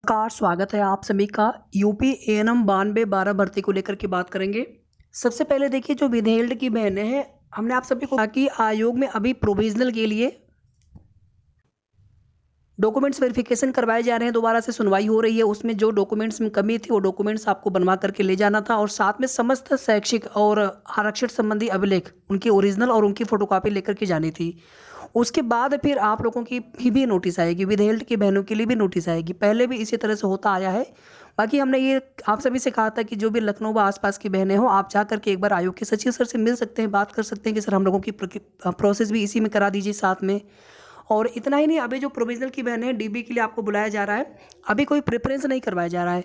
नमस्कार, स्वागत है आप सभी का। यूपी एएनएम 92-12 भर्ती को लेकर के बात करेंगे। सबसे पहले देखिए, जो विधेयक की बहनें हैं, हमने आप सभी को कहा कि आयोग में अभी प्रोविजनल के लिए डॉक्यूमेंट्स वेरिफिकेशन करवाए जा रहे हैं। दोबारा से सुनवाई हो रही है। उसमें जो डॉक्यूमेंट्स में कमी थी वो डॉक्यूमेंट्स आपको बनवा करके ले जाना था, और साथ में समस्त शैक्षिक और आरक्षण संबंधी अभिलेख, उनकी ओरिजिनल और उनकी फोटोकॉपी लेकर के जानी थी। उसके बाद फिर आप लोगों की भी नोटिस आएगी, विधेयक की बहनों के लिए भी नोटिस आएगी। पहले भी इसी तरह से होता आया है। बाकी हमने ये आप सभी से कहा था कि जो भी लखनऊ व आसपास की बहनें हो, आप जा करके एक बार आयोग के सचिव सर से मिल सकते हैं, बात कर सकते हैं कि सर हम लोगों की प्रोसेस भी इसी में करा दीजिए साथ में। और इतना ही नहीं, अभी जो प्रोविजनल की बहनें हैं, डीबी के लिए आपको बुलाया जा रहा है। अभी कोई प्रेफरेंस नहीं करवाया जा रहा है,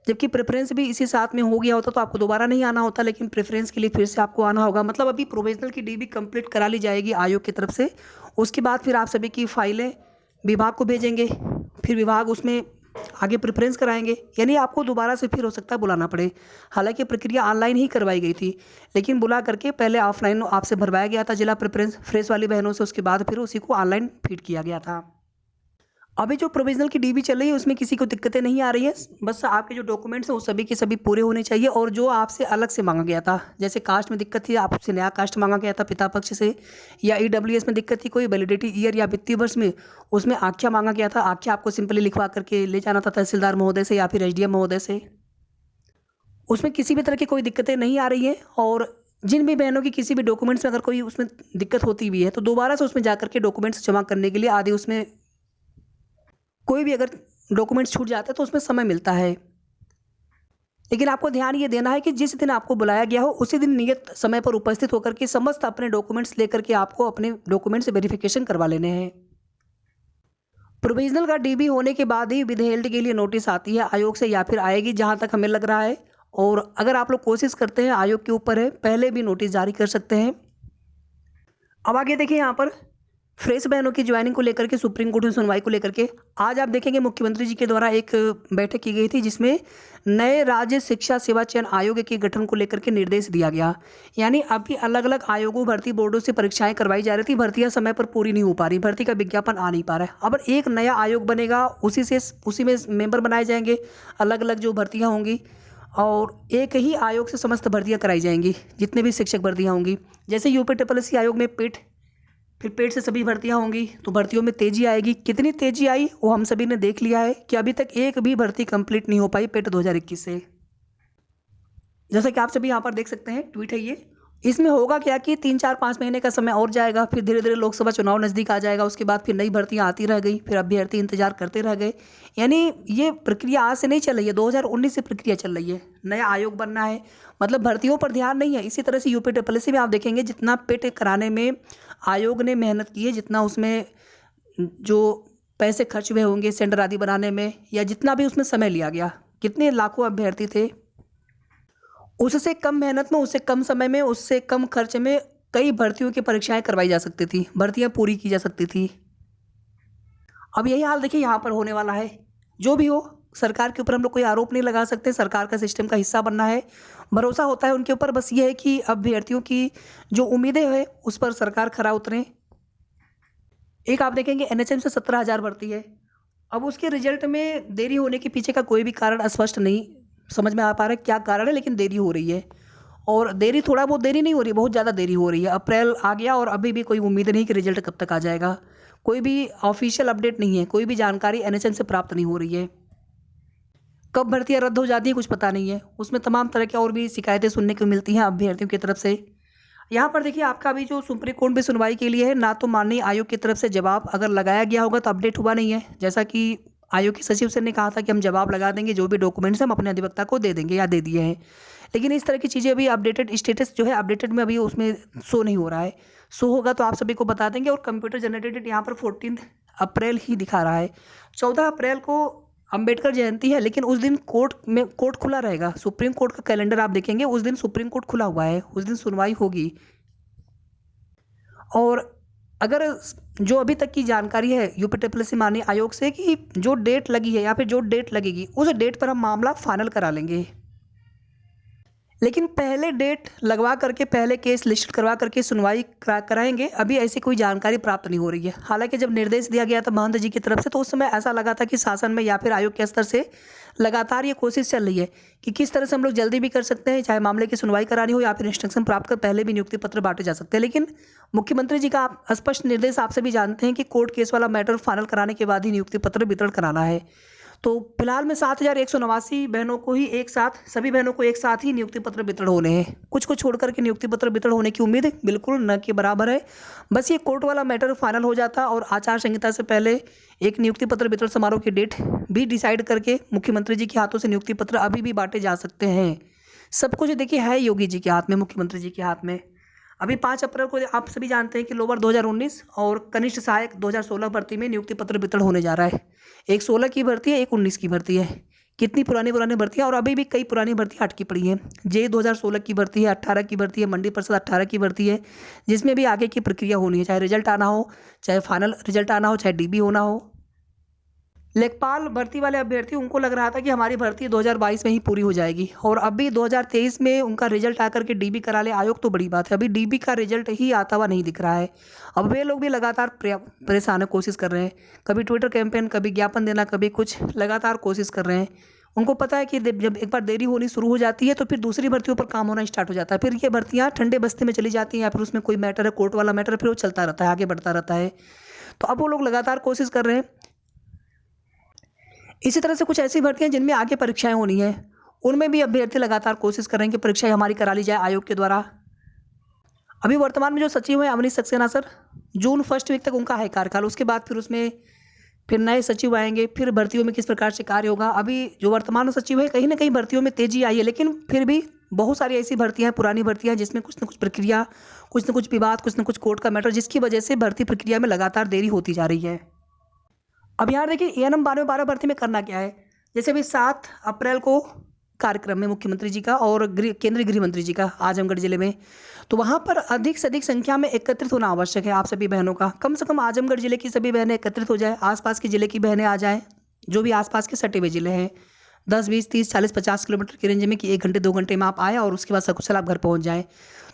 जबकि प्रेफरेंस भी इसी साथ में हो गया होता तो आपको दोबारा नहीं आना होता, लेकिन प्रेफरेंस के लिए फिर से आपको आना होगा। मतलब अभी प्रोविजनल की डीबी कंप्लीट करा ली जाएगी आयोग की तरफ से। उसके बाद फिर आप सभी की फाइलें विभाग को भेजेंगे, फिर विभाग उसमें आगे प्रेफरेंस कराएंगे, यानी आपको दोबारा से फिर हो सकता है बुलाना पड़े। हालांकि प्रक्रिया ऑनलाइन ही करवाई गई थी, लेकिन बुला करके पहले ऑफलाइन आपसे भरवाया गया था जिला प्रेफरेंस फ्रेश वाली बहनों से, उसके बाद फिर उसी को ऑनलाइन फीड किया गया था। अभी जो प्रोविजनल की डीबी चल रही है उसमें किसी को दिक्कतें नहीं आ रही है। बस आपके जो डॉक्यूमेंट्स हैं वो सभी के सभी पूरे होने चाहिए, और जो आपसे अलग से मांगा गया था, जैसे कास्ट में दिक्कत थी, आपसे नया कास्ट मांगा गया था पिता पक्ष से, या ईडब्ल्यूएस में दिक्कत थी कोई वैलिडिटी ईयर या वित्तीय वर्ष में, उसमें आख्या मांगा गया था। आख्या आपको सिंपली लिखवा करके ले जाना था तहसीलदार महोदय से या फिर एसडीएम महोदय से। उसमें किसी भी तरह की कोई दिक्कतें नहीं आ रही हैं। और जिन भी बहनों की किसी भी डॉक्यूमेंट्स में अगर कोई उसमें दिक्कत होती भी है तो दोबारा से उसमें जाकर के डॉक्यूमेंट्स जमा करने के लिए आदि, उसमें कोई भी अगर डॉक्यूमेंट्स छूट जाता है तो उसमें समय मिलता है। लेकिन आपको ध्यान ये देना है कि जिस दिन आपको बुलाया गया हो उसी दिन नियत समय पर उपस्थित होकर के समस्त अपने डॉक्यूमेंट्स लेकर के आपको अपने डॉक्यूमेंट्स वेरिफिकेशन करवा लेने हैं। प्रोविजनल का डीबी होने के बाद ही विधेयक के लिए नोटिस आती है आयोग से, या फिर आएगी जहां तक हमें लग रहा है। और अगर आप लोग कोशिश करते हैं, आयोग के ऊपर है, पहले भी नोटिस जारी कर सकते हैं। अब आगे देखिए, यहाँ पर फ्रेश बहनों की ज्वाइनिंग को लेकर के सुप्रीम कोर्ट में सुनवाई को लेकर के आज आप देखेंगे मुख्यमंत्री जी के द्वारा एक बैठक की गई थी, जिसमें नए राज्य शिक्षा सेवा चयन आयोग के गठन को लेकर के निर्देश दिया गया। यानी अभी अलग अलग आयोगों, भर्ती बोर्डों से परीक्षाएं करवाई जा रही थी, भर्तियां समय पर पूरी नहीं हो पा रही, भर्ती का विज्ञापन आ नहीं पा रहा है। अब एक नया आयोग बनेगा, उसी में मेंबर बनाए जाएंगे, अलग अलग जो भर्तियाँ होंगी, और एक ही आयोग से समस्त भर्तियाँ कराई जाएंगी, जितने भी शिक्षक भर्तियाँ होंगी। जैसे यूपी ट्रिपल आयोग में पेट, फिर पेट से सभी भर्तियां होंगी, तो भर्तियों में तेजी आएगी। कितनी तेजी आई वो हम सभी ने देख लिया है कि अभी तक एक भी भर्ती कंप्लीट नहीं हो पाई पेट 2021 से। जैसा कि आप सभी यहाँ पर देख सकते हैं, ट्वीट है ये। इसमें होगा क्या कि 3-4-5 महीने का समय और जाएगा, फिर धीरे धीरे लोकसभा चुनाव नज़दीक आ जाएगा, उसके बाद फिर नई भर्तियाँ आती रह गई, फिर अभ्यर्थी इंतजार करते रह गए। यानी ये प्रक्रिया आज से नहीं चल रही है, 2019 से प्रक्रिया चल रही है। नया आयोग बनना है, मतलब भर्तियों पर ध्यान नहीं है। इसी तरह से यूपी ट्रिपल में आप देखेंगे, जितना पेट कराने में आयोग ने मेहनत की है, जितना उसमें जो पैसे खर्च हुए होंगे सेंटर आदि बनाने में, या जितना भी उसमें समय लिया गया, कितने लाखों अभ्यर्थी थे, उससे कम मेहनत में, उससे कम समय में, उससे कम खर्च में कई भर्तियों की परीक्षाएं करवाई जा सकती थी, भर्तियां पूरी की जा सकती थी। अब यही हाल देखिए यहाँ पर होने वाला है। जो भी हो, सरकार के ऊपर हम लोग कोई आरोप नहीं लगा सकते, सरकार का सिस्टम का हिस्सा बनना है, भरोसा होता है उनके ऊपर। बस ये है कि अभ्यर्थियों की जो उम्मीदें हैं उस पर सरकार खरा उतरे। एक आप देखेंगे एनएचएम से 17,000 भर्ती है। अब उसके रिजल्ट में देरी होने के पीछे का कोई भी कारण स्पष्ट नहीं समझ में आ पा रहा है क्या कारण है, लेकिन देरी हो रही है। और देरी, थोड़ा बहुत देरी नहीं हो रही, बहुत ज़्यादा देरी हो रही है। अप्रैल आ गया और अभी भी कोई उम्मीद नहीं कि रिजल्ट कब तक आ जाएगा। कोई भी ऑफिशियल अपडेट नहीं है, कोई भी जानकारी एनएचएम से प्राप्त नहीं हो रही है। कब भर्तियाँ रद्द हो जाती है कुछ पता नहीं है। उसमें तमाम तरह की और भी शिकायतें सुनने को मिलती हैं अभ्यर्थियों की तरफ से। यहाँ पर देखिए, आपका अभी जो सुप्रीम कोर्ट में सुनवाई के लिए है, ना तो माननीय आयोग की तरफ से जवाब अगर लगाया गया होगा तो अपडेट हुआ नहीं है। जैसा कि आयोग के सचिव सर ने कहा था कि हम जवाब लगा देंगे, जो भी डॉक्यूमेंट्स हम अपने अधिवक्ता को दे देंगे या दे दिए हैं। लेकिन इस तरह की चीज़ें अभी अपडेटेड स्टेटस जो है, अपडेटेड में अभी उसमें शो नहीं हो रहा है। शो होगा तो आप सभी को बता देंगे। और कंप्यूटर जनरेटेड यहाँ पर 14 अप्रैल ही दिखा रहा है। 14 अप्रैल को अंबेडकर जयंती है, लेकिन उस दिन कोर्ट खुला रहेगा। सुप्रीम कोर्ट का कैलेंडर आप देखेंगे, उस दिन सुप्रीम कोर्ट खुला हुआ है, उस दिन सुनवाई होगी। और अगर जो अभी तक की जानकारी है यूपी ट्रिपल सी माननीय आयोग से कि जो डेट लगी है या फिर जो डेट लगेगी, उस डेट पर हम मामला फाइनल करा लेंगे। लेकिन पहले डेट लगवा करके, पहले केस लिस्ट करवा करके सुनवाई कराएंगे, अभी ऐसी कोई जानकारी प्राप्त नहीं हो रही है। हालांकि जब निर्देश दिया गया था महंत जी की तरफ से, तो उस समय ऐसा लगा था कि शासन में या फिर आयोग के स्तर से लगातार ये कोशिश चल रही है कि किस तरह से हम लोग जल्दी भी कर सकते हैं, चाहे मामले की सुनवाई करानी हो या फिर इंस्ट्रक्शन प्राप्त कर पहले भी नियुक्ति पत्र बांटे जा सकते हैं। लेकिन मुख्यमंत्री जी का आप स्पष्ट निर्देश आप सभी जानते हैं कि कोर्ट केस वाला मैटर फाइनल कराने के बाद ही नियुक्ति पत्र वितरण कराना है। तो फिलहाल में 7,189 बहनों को ही एक साथ, सभी बहनों को एक साथ ही नियुक्ति पत्र वितरण होने हैं। कुछ को छोड़ करके नियुक्ति पत्र वितरण होने की उम्मीद बिल्कुल न के बराबर है। बस ये कोर्ट वाला मैटर फाइनल हो जाता और आचार संहिता से पहले एक नियुक्ति पत्र वितरण समारोह की डेट भी डिसाइड करके मुख्यमंत्री जी के हाथों से नियुक्ति पत्र अभी भी बांटे जा सकते हैं। सब कुछ देखिए है योगी जी के हाथ में, मुख्यमंत्री जी के हाथ में। अभी 5 अप्रैल को आप सभी जानते हैं कि लोअर 2019 और कनिष्ठ सहायक 2016 भर्ती में नियुक्ति पत्र वितरण होने जा रहा है। एक 16 की भर्ती है, एक 19 की भर्ती है। कितनी पुरानी भर्तियाँ, और अभी भी कई पुरानी भर्तियाँ अटकी पड़ी हैं। जे 2016 की भर्ती है, 18 की भर्ती है, मंडी परिषद 18 की भर्ती है, जिसमें भी आगे की प्रक्रिया होनी है, चाहे रिजल्ट आना हो, चाहे फाइनल रिजल्ट आना हो, चाहे डीबी होना हो। लेखपाल भर्ती वाले अभ्यर्थी, उनको लग रहा था कि हमारी भर्ती 2022 में ही पूरी हो जाएगी, और अभी 2023 में उनका रिजल्ट आकर के डीबी करा ले आयोग तो बड़ी बात है। अभी डीबी का रिजल्ट ही आता हुआ नहीं दिख रहा है। अब वे लोग भी लगातार परेशान है, कोशिश कर रहे हैं, कभी ट्विटर कैंपेन, कभी ज्ञापन देना, कभी कुछ, लगातार कोशिश कर रहे हैं। उनको पता है कि जब एक बार देरी होनी शुरू हो जाती है तो फिर दूसरी भर्तियों पर काम होना स्टार्ट हो जाता है। फिर ये भर्तियाँ ठंडे बस्ते में चली जाती हैं, या फिर उसमें कोई मैटर है, कोर्ट वाला मैटर, फिर वो चलता रहता है, आगे बढ़ता रहता है। तो अब वो लोग लगातार कोशिश कर रहे हैं। इसी तरह से कुछ ऐसी भर्तियां जिनमें आगे परीक्षाएं होनी है, उनमें भी अभ्यर्थी लगातार कोशिश कर रहे हैं कि परीक्षाएं हमारी करा ली जाए आयोग के द्वारा। अभी वर्तमान में जो सचिव हैं अवनीश सक्सेना सर, जून 1 वीक तक उनका है कार्यकाल। उसके बाद फिर उसमें फिर नए सचिव आएंगे, फिर भर्तियों में किस प्रकार से कार्य होगा। अभी जो वर्तमान सचिव है, कहीं ना कहीं भर्तियों में तेजी आई है, लेकिन फिर भी बहुत सारी ऐसी भर्तियाँ हैं, पुरानी भर्तियाँ, जिसमें कुछ न कुछ प्रक्रिया, कुछ न कुछ विवाद, कुछ न कुछ कोर्ट का मैटर, जिसकी वजह से भर्ती प्रक्रिया में लगातार देरी होती जा रही है। अब यहाँ देखिए ANM 12 भर्ती में करना क्या है। जैसे अभी 7 अप्रैल को कार्यक्रम में मुख्यमंत्री जी का और केंद्रीय गृह मंत्री जी का आजमगढ़ जिले में, तो वहाँ पर अधिक से अधिक संख्या में एकत्रित होना आवश्यक है। आप सभी बहनों का कम से कम आजमगढ़ जिले की सभी बहनें एकत्रित हो जाए, आसपास के जिले की बहनें आ जाएँ, जो भी आसपास के सटे हुए जिले हैं, 10, 20, 30, 40, 50 किलोमीटर की रेंज में, कि 1 घंटे 2 घंटे में आप आए और उसके बाद सकुशल आप घर पहुँच जाएँ।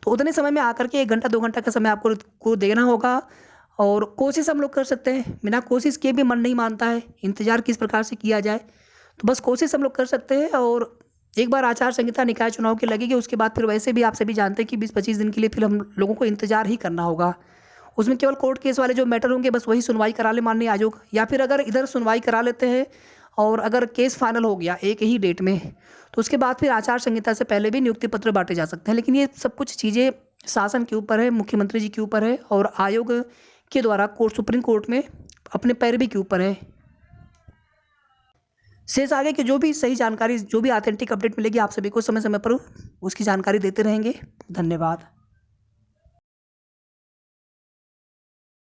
तो उतने समय में आकर के 1 घंटा 2 घंटा का समय आपको देना होगा। और कोशिश हम लोग कर सकते हैं, बिना कोशिश किए भी मन नहीं मानता है, इंतज़ार किस प्रकार से किया जाए। तो बस कोशिश हम लोग कर सकते हैं। और एक बार आचार संहिता निकाय चुनाव की लगेगी, उसके बाद फिर वैसे भी आप सभी जानते हैं कि 20-25 दिन के लिए फिर हम लोगों को इंतज़ार ही करना होगा। उसमें केवल कोर्ट केस वाले जो मैटर होंगे, बस वही सुनवाई करा ले माननीय आयोग, या फिर अगर इधर सुनवाई करा लेते हैं और अगर केस फाइनल हो गया एक ही डेट में, तो उसके बाद फिर आचार संहिता से पहले भी नियुक्ति पत्र बांटे जा सकते हैं। लेकिन ये सब कुछ चीज़ें शासन के ऊपर है, मुख्यमंत्री जी के ऊपर है, और आयोग के द्वारा सुप्रीम कोर्ट में अपने पैरवी के ऊपर है। शेष आगे की जो भी सही जानकारी, जो भी ऑथेंटिक अपडेट मिलेगी, आप सभी को समय समय पर उसकी जानकारी देते रहेंगे। धन्यवाद।